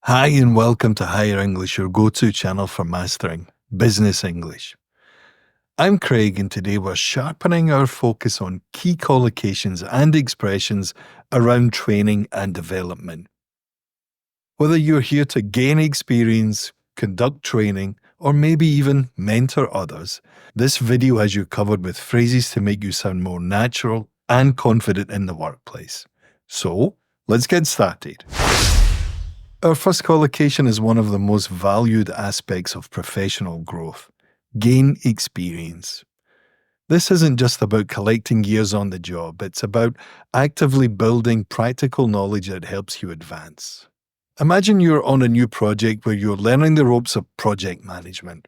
Hi and welcome to Higher English, your go-to channel for mastering business English. I'm Craig and today we're sharpening our focus on key collocations and expressions around training and development. Whether you're here to gain experience, conduct training, or maybe even mentor others, this video has you covered with phrases to make you sound more natural and confident in the workplace. So, let's get started. Our first collocation is one of the most valued aspects of professional growth. Gain experience. This isn't just about collecting years on the job, it's about actively building practical knowledge that helps you advance. Imagine you're on a new project where you're learning the ropes of project management.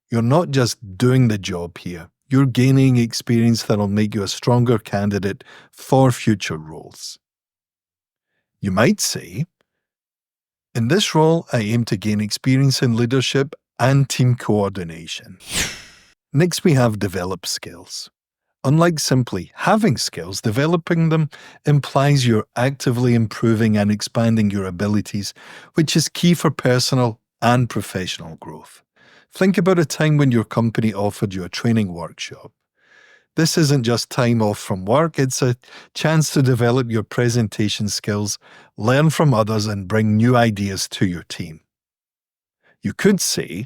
You're not just doing the job here, you're gaining experience that'll make you a stronger candidate for future roles. You might say, in this role, I aim to gain experience in leadership and team coordination. Next, we have develop skills. Unlike simply having skills, developing them implies you're actively improving and expanding your abilities, which is key for personal and professional growth. Think about a time when your company offered you a training workshop. This isn't just time off from work, it's a chance to develop your presentation skills, learn from others, and bring new ideas to your team. You could say,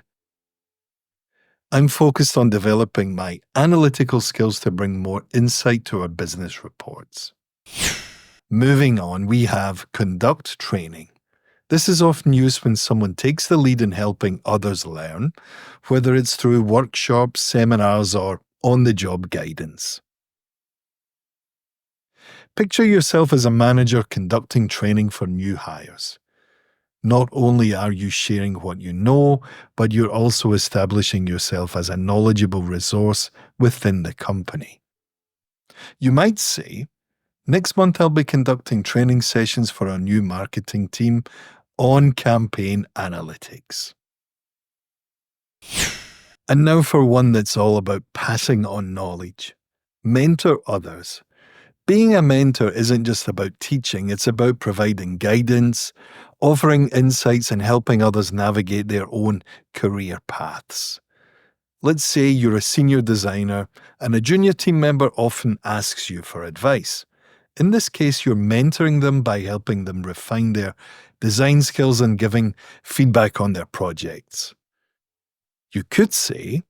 I'm focused on developing my analytical skills to bring more insight to our business reports. Moving on, we have conduct training. This is often used when someone takes the lead in helping others learn, whether it's through workshops, seminars, or on-the-job guidance. Picture yourself as a manager conducting training for new hires. Not only are you sharing what you know, but you're also establishing yourself as a knowledgeable resource within the company. You might say, next month I'll be conducting training sessions for our new marketing team on campaign analytics. And now for one that's all about passing on knowledge. Mentor others. Being a mentor isn't just about teaching, it's about providing guidance, offering insights, and helping others navigate their own career paths. Let's say you're a senior designer and a junior team member often asks you for advice. In this case, you're mentoring them by helping them refine their design skills and giving feedback on their projects. You could say,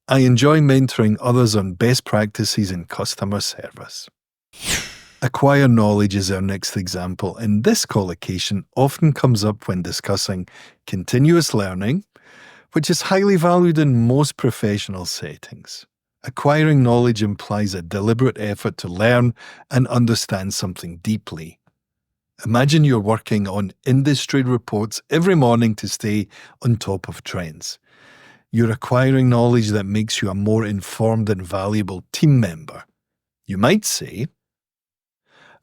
I enjoy mentoring others on best practices in customer service. Acquire knowledge is our next example, and this collocation often comes up when discussing continuous learning, which is highly valued in most professional settings. Acquiring knowledge implies a deliberate effort to learn and understand something deeply. Imagine you're working on industry reports every morning to stay on top of trends. You're acquiring knowledge that makes you a more informed and valuable team member. You might say,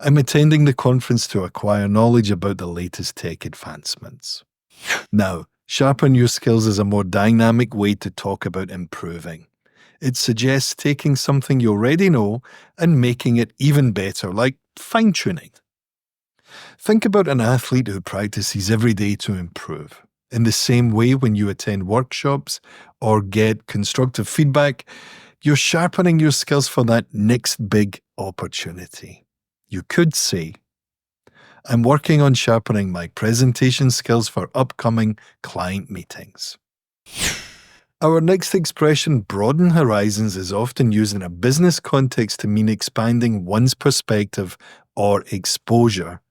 I'm attending the conference to acquire knowledge about the latest tech advancements. Now, sharpen your skills is a more dynamic way to talk about improving. It suggests taking something you already know and making it even better, like fine-tuning. Think about an athlete who practices every day to improve. In the same way, when you attend workshops or get constructive feedback, you're sharpening your skills for that next big opportunity. You could say, I'm working on sharpening my presentation skills for upcoming client meetings. Our next expression, broaden horizons, is often used in a business context to mean expanding one's perspective or exposure.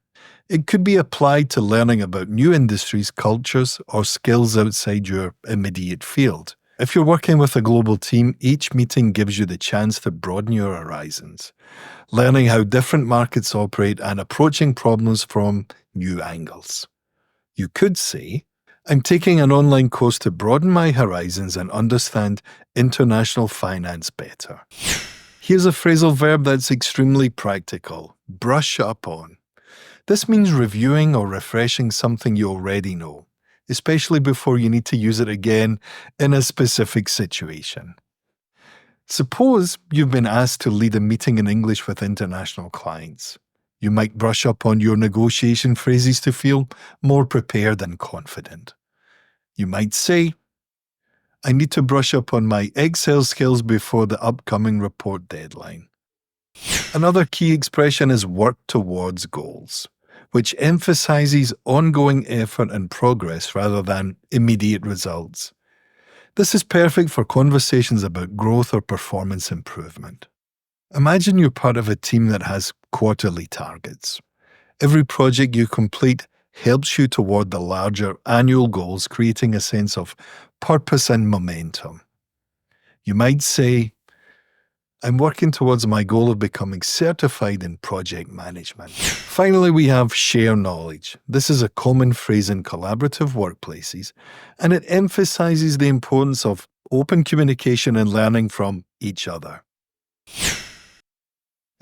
It could be applied to learning about new industries, cultures, or skills outside your immediate field. If you're working with a global team, each meeting gives you the chance to broaden your horizons, learning how different markets operate and approaching problems from new angles. You could say, I'm taking an online course to broaden my horizons and understand international finance better. Here's a phrasal verb that's extremely practical, brush up on. This means reviewing or refreshing something you already know, especially before you need to use it again in a specific situation. Suppose you've been asked to lead a meeting in English with international clients. You might brush up on your negotiation phrases to feel more prepared and confident. You might say, I need to brush up on my Excel skills before the upcoming report deadline. Another key expression is work towards goals, which emphasizes ongoing effort and progress rather than immediate results. This is perfect for conversations about growth or performance improvement. Imagine you're part of a team that has quarterly targets. Every project you complete helps you toward the larger annual goals, creating a sense of purpose and momentum. You might say, I'm working towards my goal of becoming certified in project management. Finally, we have share knowledge. This is a common phrase in collaborative workplaces, and it emphasizes the importance of open communication and learning from each other.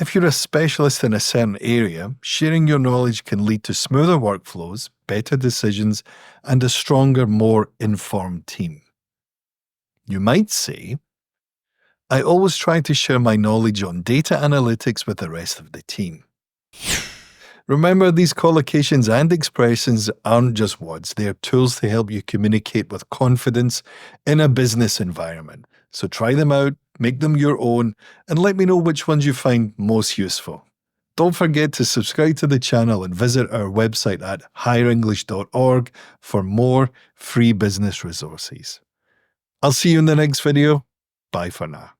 If you're a specialist in a certain area, sharing your knowledge can lead to smoother workflows, better decisions, and a stronger, more informed team. You might say, I always try to share my knowledge on data analytics with the rest of the team. Remember, these collocations and expressions aren't just words, they are tools to help you communicate with confidence in a business environment. So try them out, make them your own, and let me know which ones you find most useful. Don't forget to subscribe to the channel and visit our website at higherenglish.org for more free business resources. I'll see you in the next video. Bye for now.